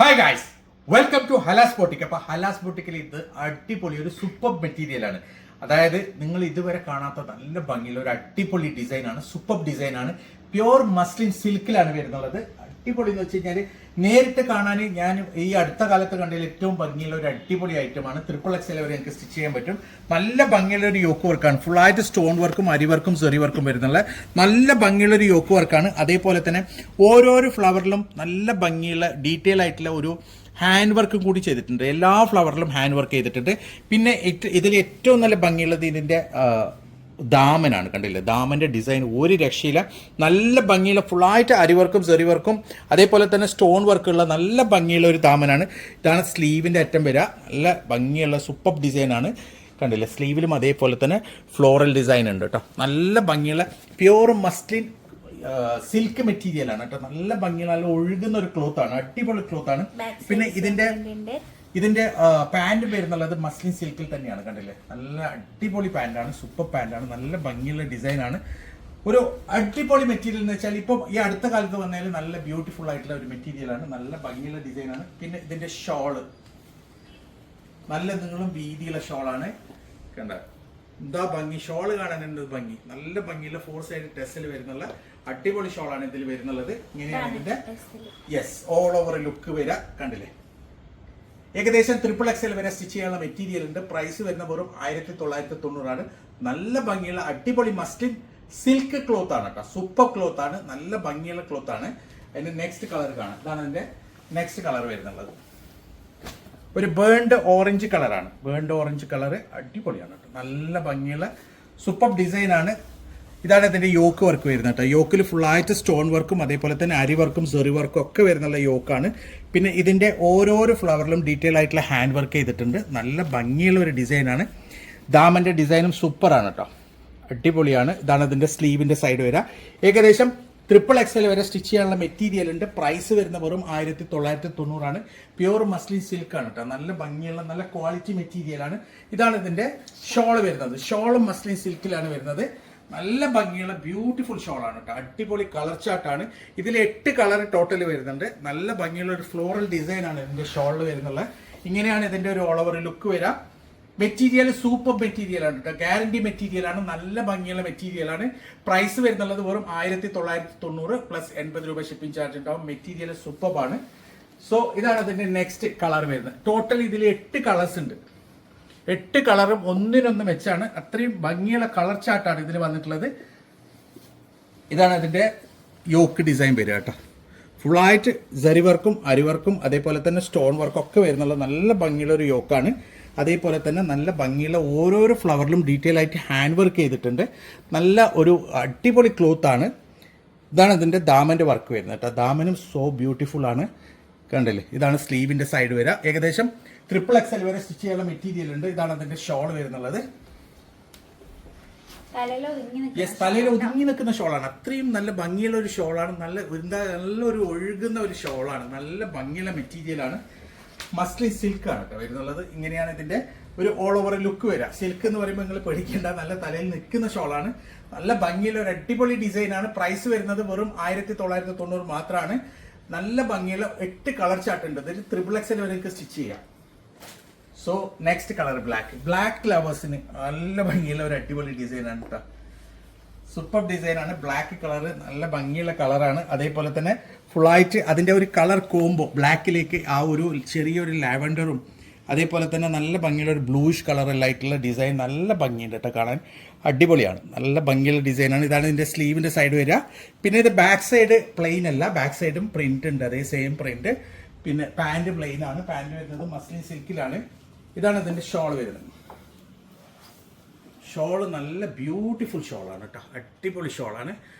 Hi guys, welcome to Halas boutique. അപ്പോൾ ഹലാസ് ബോട്ടിക്കിൽ ഇത് അടിപൊളി ഒരു സൂപ്പർ മെറ്റീരിയലാണ്. അതായത് നിങ്ങൾ ഇതുവരെ കാണാത്ത നല്ല ഭംഗിയുള്ള ഒരു അടിപൊളി ഡിസൈനാണ്, സൂപ്പർ ഡിസൈനാണ്. പ്യോർ മസ്ലിൻ സിൽക്കിലാണ് വരുന്നുള്ളത്. അടിപൊളി എന്ന് വെച്ച് കഴിഞ്ഞാൽ നേരിട്ട് കാണാൻ ഞാൻ ഈ അടുത്ത കാലത്ത് കണ്ടതിൽ ഏറ്റവും ഭംഗിയുള്ള ഒരു അടിപൊളി ഐറ്റമാണ്. XXL വരെ എനിക്ക് സ്റ്റിച്ച് ചെയ്യാൻ പറ്റും. നല്ല ഭംഗിയുള്ള ഒരു യോക്ക് വർക്കാണ്. ഫുള്ളായിട്ട് സ്റ്റോൺ വർക്കും അരി വർക്കും സെറി വർക്കും വരുന്നുള്ള നല്ല ഭംഗിയുള്ള ഒരു യോക്ക് വർക്കാണ്. അതേപോലെ തന്നെ ഓരോരോ ഫ്ലവറിലും നല്ല ഭംഗിയുള്ള ഡീറ്റെയിൽ ആയിട്ടുള്ള ഒരു ഹാൻഡ് വർക്കും കൂടി ചെയ്തിട്ടുണ്ട്. എല്ലാ ഫ്ലവറിലും ഹാൻഡ് വർക്ക് ചെയ്തിട്ടുണ്ട്. പിന്നെ ഇതിൽ ഏറ്റവും നല്ല ഭംഗിയുള്ളത് ഇതിൻ്റെ ദാമനാണ്. കണ്ടില്ലേ, ദാമൻ്റെ ഡിസൈൻ ഒരു രക്ഷയില്ല. നല്ല ഭംഗിയുള്ള ഫുള്ളായിട്ട് അരിവർക്കും സെറി വർക്കും അതേപോലെ തന്നെ സ്റ്റോൺ വർക്കുള്ള നല്ല ഭംഗിയുള്ള ഒരു ദാമനാണ്. ഇതാണ് സ്ലീവിൻ്റെ അറ്റം വരിക. നല്ല ഭംഗിയുള്ള സൂപ്പർ ഡിസൈനാണ്. കണ്ടില്ലേ, സ്ലീവിലും അതേപോലെ തന്നെ ഫ്ലോറൽ ഡിസൈൻ ഉണ്ട് കേട്ടോ. നല്ല ഭംഗിയുള്ള പ്യൂർ മസ്ലിൻ സിൽക്ക് മെറ്റീരിയൽ ആണ് കേട്ടോ. നല്ല ഭംഗിയുള്ള നല്ല ഒഴുകുന്ന ഒരു ക്ലോത്ത് ആണ്, അടിപൊളി ക്ലോത്ത് ആണ്. പിന്നെ ഇതിന്റെ പാന്റ് വരുന്നുള്ളത് മസ്ലിൻ സിൽക്കിൽ തന്നെയാണ്. കണ്ടില്ലേ, നല്ല അടിപൊളി പാന്റാണ്, സൂപ്പർ പാന്റാണ്, നല്ല ഭംഗിയുള്ള ഡിസൈനാണ്. ഒരു അടിപൊളി മെറ്റീരിയൽ എന്ന് വെച്ചാൽ ഇപ്പം ഈ അടുത്ത കാലത്ത് വന്നതിൽ നല്ല ബ്യൂട്ടിഫുൾ ആയിട്ടുള്ള ഒരു മെറ്റീരിയലാണ്, നല്ല ഭംഗിയുള്ള ഡിസൈനാണ്. പിന്നെ ഇതിന്റെ ഷോള് നല്ല നീളം വീതിയുള്ള ഷോളാണ്. കണ്ട എന്താ ഭംഗി, ഷോള് കാണാനുണ്ട് ഭംഗി. നല്ല ഭംഗിയുള്ള 4 സൈഡ് ടെസ്സിൽ വരുന്നുള്ള അടിപൊളി ഷോളാണ് ഇതിൽ വരുന്നുള്ളത്. ഇങ്ങനെയാണ് ഇതിന്റെ ഓൾ ഓവർ ലുക്ക് വരിക. കണ്ടില്ലേ, ഏകദേശം XXL വരെ സ്റ്റിച്ച് ചെയ്യാനുള്ള മെറ്റീരിയൽ ഉണ്ട്. പ്രൈസ് വരുന്ന വെറും 1990 നല്ല ഭംഗിയുള്ള അടിപൊളി മസ്ലിൻ സിൽക്ക് ക്ലോത്ത് ആണ് കേട്ടോ. സൂപ്പർ ക്ലോത്ത് ആണ്, നല്ല ഭംഗിയുള്ള ക്ലോത്ത് ആണ്. അതിന്റെ നെക്സ്റ്റ് കളർ കാണാം. ഇതാണ് അതിന്റെ നെക്സ്റ്റ് കളർ വരുന്നുള്ളത്. ഒരു ബേൺഡ് ഓറഞ്ച് കളറാണ്. ബേൺഡ് ഓറഞ്ച് കളർ അടിപൊളിയാണ് കേട്ടോ. നല്ല ഭംഗിയുള്ള സൂപ്പർ ഡിസൈൻ ആണ്. ഇതാണ് ഇതിന്റെ യോക്ക് വർക്ക് വരുന്നത് കേട്ടോ. യോക്കിൽ ഫുള്ളായിട്ട് സ്റ്റോൺ വർക്കും അതേപോലെ തന്നെ അരി വർക്കും സെറി വർക്കും ഒക്കെ വരുന്നുള്ള യോക്കാണ്. പിന്നെ ഇതിന്റെ ഓരോരോ ഫ്ലവറിലും ഡീറ്റെയിൽ ആയിട്ടുള്ള ഹാൻഡ് വർക്ക് ചെയ്തിട്ടുണ്ട്. നല്ല ഭംഗിയുള്ള ഒരു ഡിസൈനാണ്. ദാമന്റെ ഡിസൈനും സൂപ്പറാണ് കേട്ടോ, അടിപൊളിയാണ്. ഇതാണ് ഇതിന്റെ സ്ലീവിന്റെ സൈഡ് വരിക. ഏകദേശം XXL വരെ സ്റ്റിച്ച് ചെയ്യാനുള്ള മെറ്റീരിയൽ ഉണ്ട്. പ്രൈസ് വരുന്ന വെറും 1990 പ്യൂർ മസ്ലിൻ സിൽക്ക് ആണ് കേട്ടോ. നല്ല ഭംഗിയുള്ള നല്ല ക്വാളിറ്റി മെറ്റീരിയലാണ്. ഇതാണ് ഇതിന്റെ ഷോൾ വരുന്നത്. ഷോളും മസ്ലിൻ സിൽക്കിലാണ് വരുന്നത്. നല്ല ഭംഗിയുള്ള ബ്യൂട്ടിഫുൾ ഷോളാണ് കേട്ടോ. അടിപൊളി കളർ ചാർട്ടാണ്. ഇതിൽ 8 കളർ ടോട്ടൽ വരുന്നുണ്ട്. നല്ല ഭംഗിയുള്ള ഒരു ഫ്ലോറൽ ഡിസൈൻ ആണ് ഇതിന്റെ ഷോളിൽ വരുന്നുള്ളത്. ഇങ്ങനെയാണ് ഇതിന്റെ ഒരു ഓൾ ഓവർ ലുക്ക് വരാം. മെറ്റീരിയൽ സൂപ്പർ മെറ്റീരിയൽ ആണ് കേട്ടോ. ഗ്യാരണ്ടി മെറ്റീരിയൽ ആണ്, നല്ല ഭംഗിയുള്ള മെറ്റീരിയൽ ആണ്. പ്രൈസ് വരുന്നുള്ളത് വെറും 1990 പ്ലസ് 80 രൂപ ഷിപ്പിംഗ് ചാർജ് ഉണ്ടാവും. മെറ്റീരിയൽ സൂപ്പർ ആണ്. സോ ഇതാണ് അതിന്റെ നെക്സ്റ്റ് കളർ വരുന്നത്. ടോട്ടൽ ഇതിൽ 8 കളേഴ്സ് ഉണ്ട്. 8 കളറും ഒന്നിനൊന്ന് വെച്ചാണ്. അത്രയും ഭംഗിയുള്ള കളർ ചാർട്ടാണ് ഇതിൽ വന്നിട്ടുള്ളത്. ഇതാണ് അതിന്റെ യോക്ക് ഡിസൈൻ വരിക കേട്ടോ. ഫുള്ളായിട്ട് സെറി വർക്കും അരിവർക്കും അതേപോലെ തന്നെ സ്റ്റോൺ വർക്കും ഒക്കെ വരുന്നുള്ള നല്ല ഭംഗിയുള്ള ഒരു യോക്കാണ്. അതേപോലെ തന്നെ നല്ല ഭംഗിയുള്ള ഓരോരോ ഫ്ലവറിലും ഡീറ്റെയിൽ ആയിട്ട് ഹാൻഡ് വർക്ക് ചെയ്തിട്ടുണ്ട്. നല്ല ഒരു അടിപൊളി ക്ലോത്ത് ആണ്. ഇതാണ് ഇതിന്റെ ദാമന്റെ വർക്ക് വരുന്നത് കേട്ടോ. ദാമനും സോ ബ്യൂട്ടിഫുൾ ആണ്. കണ്ടില്ലേ, ഇതാണ് സ്ലീവിന്റെ സൈഡ് വരിക. ഏകദേശം XXL വരെ സ്റ്റിച്ച് ചെയ്യാനുള്ള മെറ്റീരിയൽ ഉണ്ട്. ഇതാണ് അതിന്റെ ഷോൾ വരുന്നുള്ളത്. തലയിൽ ഒതുങ്ങി നിൽക്കുന്ന ഷോളാണ്. അത്രയും നല്ല ഭംഗിയുള്ള ഒരു ഷോളാണ്. നല്ലൊരു ഒഴുകുന്ന ഒരു ഷോളാണ്. നല്ല ഭംഗിയുള്ള മെറ്റീരിയലാണ്. മസ്ലിൻ സിൽക്ക് ആണ് കേട്ടോ വരുന്നുള്ളത്. ഇങ്ങനെയാണ് ഇതിന്റെ ഒരു ഓൾ ഓവർ ലുക്ക് വരിക. സിൽക്ക് എന്ന് പറയുമ്പോൾ നിങ്ങൾ പേടിക്കേണ്ട, നല്ല തലയിൽ നിൽക്കുന്ന ഷോളാണ്. നല്ല ഭംഗിയുള്ള ഒരു അടിപൊളി ഡിസൈനാണ്. പ്രൈസ് വരുന്നത് വെറും 1990 മാത്രമാണ്. നല്ല ഭംഗിയുള്ള 8 കളർ ചാർട്ട് ഉണ്ട്. ഇതിൽ XXL വരെ സ്റ്റിച്ച് ചെയ്യാം. സോ നെക്സ്റ്റ് കളർ ബ്ലാക്ക് ലവേഴ്സിന് നല്ല ഭംഗിയുള്ള ഒരു അടിപൊളി ഡിസൈനാണ് കേട്ടോ. സൂപ്പർ ഡിസൈനാണ്. ബ്ലാക്ക് കളർ നല്ല ഭംഗിയുള്ള കളറാണ്. അതേപോലെ തന്നെ ഫുള്ളായിട്ട് അതിന്റെ ഒരു കളർ കോംബോ ബ്ലാക്കിലേക്ക് ആ ഒരു ചെറിയൊരു ലാവൻഡറും അതേപോലെ തന്നെ നല്ല ഭംഗിയുള്ള ഒരു ബ്ലൂഷ് കളറിലായിട്ടുള്ള ഡിസൈൻ നല്ല ഭംഗിയുണ്ട് കേട്ടോ കാണാൻ. അടിപൊളിയാണ്, നല്ല ഭംഗിയുള്ള ഡിസൈനാണ്. ഇതാണ് ഇതിന്റെ സ്ലീവിന്റെ സൈഡ് വരിക. പിന്നെ ഇത് ബാക്ക് സൈഡ് പ്ലെയിൻ അല്ല, ബാക്ക് സൈഡും പ്രിന്റ് ഉണ്ട്, അതേ സെയിം പ്രിന്റ്. പിന്നെ പാന്റ് പ്ലെയിൻ ആണ്. പാന്റ് വരുന്നത് മസ്ലിൻ സിൽക്കിലാണ്. ഇതാണ് ഇതിന്റെ ഷോൾ വരുന്നത്. ഷോള് നല്ല ബ്യൂട്ടിഫുൾ ഷോളാണ് കേട്ടോ. അടിപൊളി ഷോളാണ്.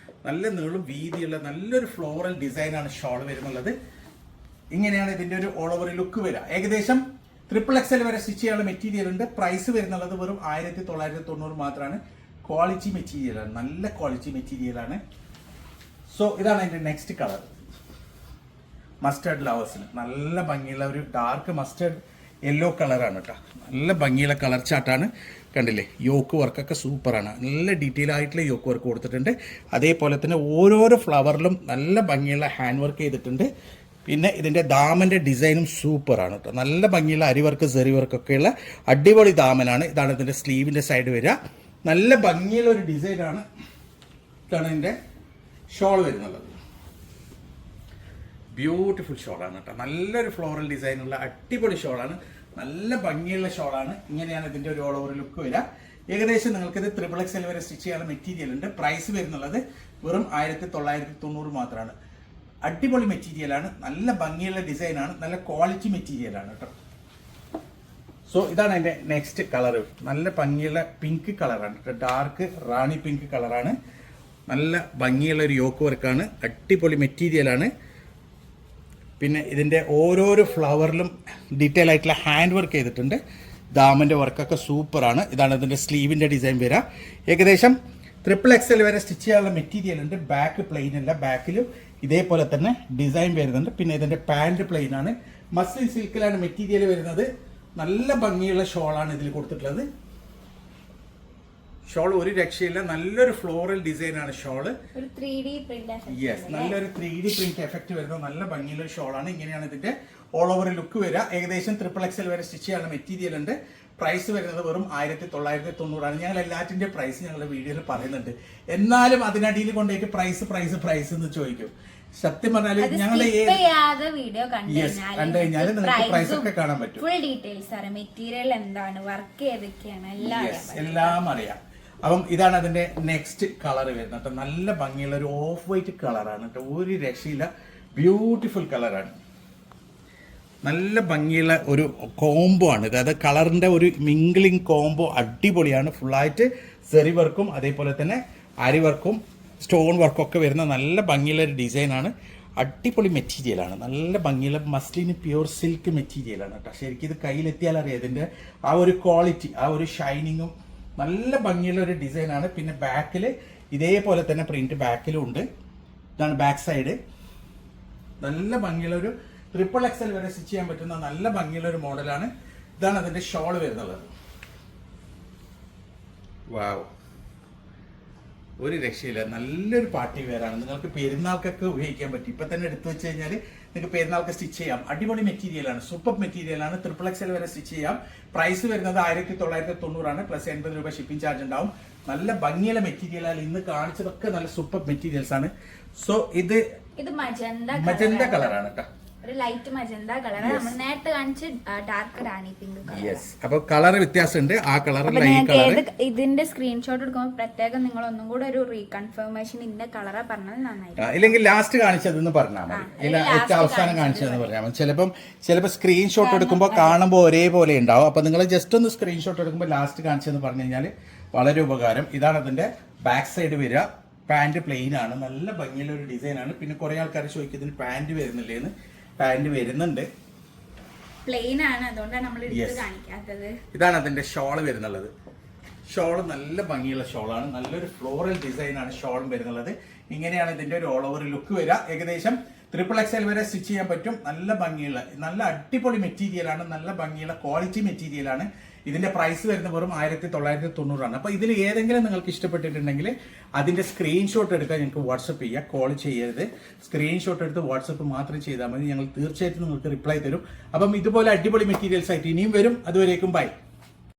നല്ല നീളും വീതിയുള്ള നല്ലൊരു ഫ്ലോറൽ ഡിസൈനാണ് ഷോൾ വരുന്നുള്ളത്. ഇങ്ങനെയാണ് ഇതിന്റെ ഒരു ഓൾ ഓവർ ലുക്ക് വരിക. ഏകദേശം XXL വരെ സ്റ്റിച്ച് ചെയ്യാനുള്ള മെറ്റീരിയൽ ഉണ്ട്. പ്രൈസ് വരുന്നുള്ളത് വെറും 1990 മാത്രമാണ്. ക്വാളിറ്റി മെറ്റീരിയലാണ്, നല്ല ക്വാളിറ്റി മെറ്റീരിയലാണ്. സോ ഇതാണ് അതിന്റെ നെക്സ്റ്റ് കളർ. മസ്റ്റേർഡ് ലവേഴ്സിന് നല്ല ഭംഗിയുള്ള ഒരു ഡാർക്ക് മസ്റ്റേർഡ് യെല്ലോ കളറാണ് കേട്ടോ. നല്ല ഭംഗിയുള്ള കളർ ചാർട്ടാണ്. കണ്ടില്ലേ, യോക്ക് വർക്കൊക്കെ സൂപ്പറാണ്. നല്ല ഡീറ്റെയിൽ ആയിട്ടുള്ള യോക്ക് വർക്ക് കൊടുത്തിട്ടുണ്ട്. അതേപോലെ തന്നെ ഓരോരോ ഫ്ലവറിലും നല്ല ഭംഗിയുള്ള ഹാൻഡ് വർക്ക് ചെയ്തിട്ടുണ്ട്. പിന്നെ ഇതിൻ്റെ ദാമൻ്റെ ഡിസൈനും സൂപ്പറാണ് കേട്ടോ. നല്ല ഭംഗിയുള്ള അരിവർക്ക് സെറി വർക്കൊക്കെയുള്ള അടിപൊളി ദാമനാണ്. ഇതാണ് ഇതിൻ്റെ സ്ലീവിൻ്റെ സൈഡ് വരിക. നല്ല ഭംഗിയുള്ള ഒരു ഡിസൈനാണ്. ഇതാണ് ഇതിൻ്റെ ഷോൾ വരുന്നുള്ളത്. ബ്യൂട്ടിഫുൾ ഷോളാണ് കേട്ടോ. നല്ലൊരു ഫ്ലോറൽ ഡിസൈനുള്ള അടിപൊളി ഷോളാണ്. നല്ല ഭംഗിയുള്ള ഷോളാണ്. ഇങ്ങനെയാണ് ഇതിൻ്റെ ഒരു ഓൾ ഓവർ ലുക്ക് വരിക. ഏകദേശം നിങ്ങൾക്കിത് XXL വരെ സ്റ്റിച്ച് ചെയ്യാനുള്ള മെറ്റീരിയൽ ഉണ്ട്. പ്രൈസ് വരുന്നുള്ളത് വെറും 1990 മാത്രമാണ്. അടിപൊളി മെറ്റീരിയലാണ്. നല്ല ഭംഗിയുള്ള ഡിസൈനാണ്. നല്ല ക്വാളിറ്റി മെറ്റീരിയലാണ് കേട്ടോ. സോ ഇതാണ് അതിൻ്റെ നെക്സ്റ്റ് കളർ. നല്ല ഭംഗിയുള്ള പിങ്ക് കളറാണ് കേട്ടോ. ഡാർക്ക് റാണി പിങ്ക് കളറാണ്. നല്ല ഭംഗിയുള്ള ഒരു യോക്ക് വർക്കാണ്. അടിപൊളി മെറ്റീരിയലാണ്. പിന്നെ ഇതിൻ്റെ ഓരോരോ ഫ്ലവറിലും ഡീറ്റെയിൽ ആയിട്ടുള്ള ഹാൻഡ് വർക്ക് ചെയ്തിട്ടുണ്ട്. ദാമൻ്റെ വർക്കൊക്കെ സൂപ്പറാണ്. ഇതാണ് ഇതിൻ്റെ സ്ലീവിൻ്റെ ഡിസൈൻ വരിക. ഏകദേശം XXL വരെ സ്റ്റിച്ച് ചെയ്യാനുള്ള മെറ്റീരിയൽ ഉണ്ട്. ബാക്ക് പ്ലെയിൻ അല്ല, ബാക്കിലും ഇതേപോലെ തന്നെ ഡിസൈൻ വരുന്നുണ്ട്. പിന്നെ ഇതിൻ്റെ പാൻറ് പ്ലെയിൻ ആണ്. മസ്ലിൻ സിൽക്കിലാണ് മെറ്റീരിയൽ വരുന്നത്. നല്ല ഭംഗിയുള്ള ഷോളാണ് ഇതിൽ കൊടുത്തിട്ടുള്ളത്. ഷോൾ ഒരു രക്ഷയില്ല. നല്ലൊരു ഫ്ലോറൽ ഡിസൈനാണ് ഷോള്. യെസ്, നല്ലൊരു 3D പ്രിന്റ് എഫക്ട് വരുന്ന നല്ല ഭംഗിയുള്ള ഷോളാണ്. ഇങ്ങനെയാണ് ഇതിന്റെ ഓൾ ഓവർ ലുക്ക് വരിക. ഏകദേശം XXL വരെ സ്റ്റിച്ച് ചെയ്യാനുള്ള മെറ്റീരിയൽ ഉണ്ട്. പ്രൈസ് വരുന്നത് വെറും 1990 ഞങ്ങൾ എല്ലാറ്റിന്റെ പ്രൈസ് ഞങ്ങളുടെ വീഡിയോയിൽ പറയുന്നുണ്ട്. എന്നാലും അതിനടിയിൽ കൊണ്ടുപോയിട്ട് പ്രൈസ് എന്ന് ചോദിക്കും. സത്യം പറഞ്ഞാൽ ഞങ്ങളുടെ വീഡിയോ കണ്ടു കഴിഞ്ഞാൽ നിങ്ങൾക്ക് പ്രൈസ് ഒക്കെ കാണാൻ പറ്റും. ഫുൾ ഡീറ്റെയിൽസ് മെറ്റീരിയൽ എന്താണ്, വർക്ക് ഏതൊക്കെയാണ് എല്ലാം അറിയാം. അപ്പം ഇതാണ് അതിന്റെ നെക്സ്റ്റ് കളർ വരുന്നത് കേട്ടോ. നല്ല ഭംഗിയുള്ള ഒരു ഓഫ് വൈറ്റ് കളറാണ് കേട്ടോ. ഒരു രക്ഷയില്ല. ബ്യൂട്ടിഫുൾ കളറാണ്. നല്ല ഭംഗിയുള്ള ഒരു കോംബോ ആണ്. അതായത് കളറിന്റെ ഒരു മിംഗ്ലിംഗ് കോംബോ അടിപൊളിയാണ്. ഫുള്ളായിട്ട് സെറി വർക്കും അതേപോലെ തന്നെ അരി വർക്കും സ്റ്റോൺ വർക്കൊക്കെ വരുന്ന നല്ല ഭംഗിയുള്ള ഒരു ഡിസൈനാണ്. അടിപൊളി മെറ്റീരിയലാണ്. നല്ല ഭംഗിയുള്ള മസ്ലിന് പ്യൂർ സിൽക്ക് മെറ്റീരിയലാണ് കേട്ടോ. ശരിക്കും ഇത് കയ്യിലെത്തിയാൽ അറിയാം ഇതിൻ്റെ ആ ഒരു ക്വാളിറ്റി, ആ ഒരു ഷൈനിങ്ങും. നല്ല ഭംഗിയുള്ള ഒരു ഡിസൈനാണ്. പിന്നെ ബാക്കിൽ ഇതേപോലെ തന്നെ പ്രിന്റ് ബാക്കിലും ഉണ്ട്. ഇതാണ് ബാക്ക് സൈഡ്. നല്ല ഭംഗിയുള്ള ഒരു XXL വരെ സ്റ്റിച്ച് ചെയ്യാൻ പറ്റുന്ന നല്ല ഭംഗിയുള്ള ഒരു മോഡലാണ്. ഇതാണ് അതിന്റെ ഷോൾ വരുന്നത്. വാവ്, ഒരു രക്ഷയില്ല. നല്ലൊരു പാർട്ടി വെയറാണ്. നിങ്ങൾക്ക് പെരുന്നാൾക്കൊക്കെ ഉപയോഗിക്കാൻ പറ്റും. ഇപ്പൊ തന്നെ എടുത്തു വെച്ച് കഴിഞ്ഞാൽ നിങ്ങൾക്ക് പെരുന്നാൾക്ക് സ്റ്റിച്ച് ചെയ്യാം. അടിപൊളി മെറ്റീരിയലാണ്. സൂപ്പർ മെറ്റീരിയലാണ്. XXL വരെ സ്റ്റിച്ച് ചെയ്യാം. പ്രൈസ് വരുന്നത് 1990 പ്ലസ് 80 രൂപ ഷിപ്പിംഗ് ചാർജ് ഉണ്ടാവും. നല്ല ഭംഗിയുള്ള മെറ്റീരിയലാണ്. ഇന്ന് കാണിച്ചതൊക്കെ നല്ല സൂപ്പർ മെറ്റീരിയൽസ് ആണ്. സോ ഇത് മജന്ത കളറാണ് കേട്ടോ. ഒരു ലൈറ്റ് മജന്ത കളർ. നമ്മൾ നേരത്തെ കാണിച്ച ഡാർക്ക് റാണി പിങ്ക്. യെസ്, അപ്പോൾ കളർ വ്യത്യാസമുണ്ട്. ആ കളർ ഇതിന്റെ സ്ക്രീൻഷോട്ട് എടുക്കുമ്പോൾ പ്രത്യേകം നിങ്ങൾ ഒന്നും കൂടെ ഒരു റീകൺഫർമേഷൻ ഇതിന്റെ കളറാ പറഞ്ഞത് നന്നായിട്ട്. ഇല്ലെങ്കിൽ ലാസ്റ്റ് കാണിച്ചതെന്ന് പറഞ്ഞാൽ മതി. ഇല്ല, ഏറ്റവും അവസാനം കാണിച്ചതെന്ന് പറഞ്ഞാൽ മതി. ചിലപ്പോൾ സ്ക്രീൻഷോട്ട് എടുക്കുമ്പോൾ കാണുമ്പോൾ ഒരേപോലെ ഉണ്ടാവും. അപ്പോൾ നിങ്ങൾ ജസ്റ്റ് ഒന്ന് സ്ക്രീൻഷോട്ട് എടുക്കുമ്പോൾ ലാസ്റ്റ് കാണിച്ചതെന്ന് പറഞ്ഞു കഴിഞ്ഞാൽ വളരെ ഉപകാരം. ഇതാണ് അതിന്റെ ബാക്ക് സൈഡ് വരിക. പാന്റ് പ്ലെയിൻ ആണ്. നല്ല ഭംഗിയുള്ള ഒരു ഡിസൈനാണ്. പിന്നെ കുറെ ആൾക്കാർ ചോദിക്കും ഇതിന് പാന്റ് വരുന്നില്ലേന്ന്. പാന്റ് വരുന്നുണ്ട്. പ്ലെയിൻ ആണ്, അതുകൊണ്ടാണ് നമ്മൾ എടുത്ത് കാണിക്കാത്തത്. ഇതാണ് അതിന്റെ ഷോൾ വരുന്നുള്ളത്. ഷോൾ നല്ല ഭംഗിയുള്ള ഷോളാണ്. നല്ലൊരു ഫ്ലോറൽ ഡിസൈൻ ആണ് ഷോളും വരുന്നുള്ളത്. ഇങ്ങനെയാണ് ഇതിന്റെ ഒരു ഓൾ ഓവർ ലുക്ക് വരിക. ഏകദേശം XXL വരെ സ്റ്റിച്ച് ചെയ്യാൻ പറ്റും. നല്ല ഭംഗിയുള്ള നല്ല അടിപൊളി മെറ്റീരിയലാണ്. നല്ല ഭംഗിയുള്ള ക്വാളിറ്റി മെറ്റീരിയലാണ്. ഇതിന്റെ പ്രൈസ് വരുന്നത് വെറും 1990 അപ്പോൾ ഇതിൽ ഏതെങ്കിലും നിങ്ങൾക്ക് ഇഷ്ടപ്പെട്ടിട്ടുണ്ടെങ്കിൽ അതിന്റെ സ്ക്രീൻഷോട്ട് എടുക്കാൻ ഞങ്ങൾക്ക് വാട്സപ്പ് ചെയ്യുക. കോൾ ചെയ്യരുത്. സ്ക്രീൻഷോട്ട് എടുത്ത് വാട്സപ്പ് മാത്രം ചെയ്താൽ മതി. ഞങ്ങൾ തീർച്ചയായിട്ടും നിങ്ങൾക്ക് റിപ്ലൈ തരും. അപ്പം ഇതുപോലെ അടിപൊളി മെറ്റീരിയൽസ് ആയിട്ട് ഇനിയും വരും. അതുവരേക്കും ബൈ.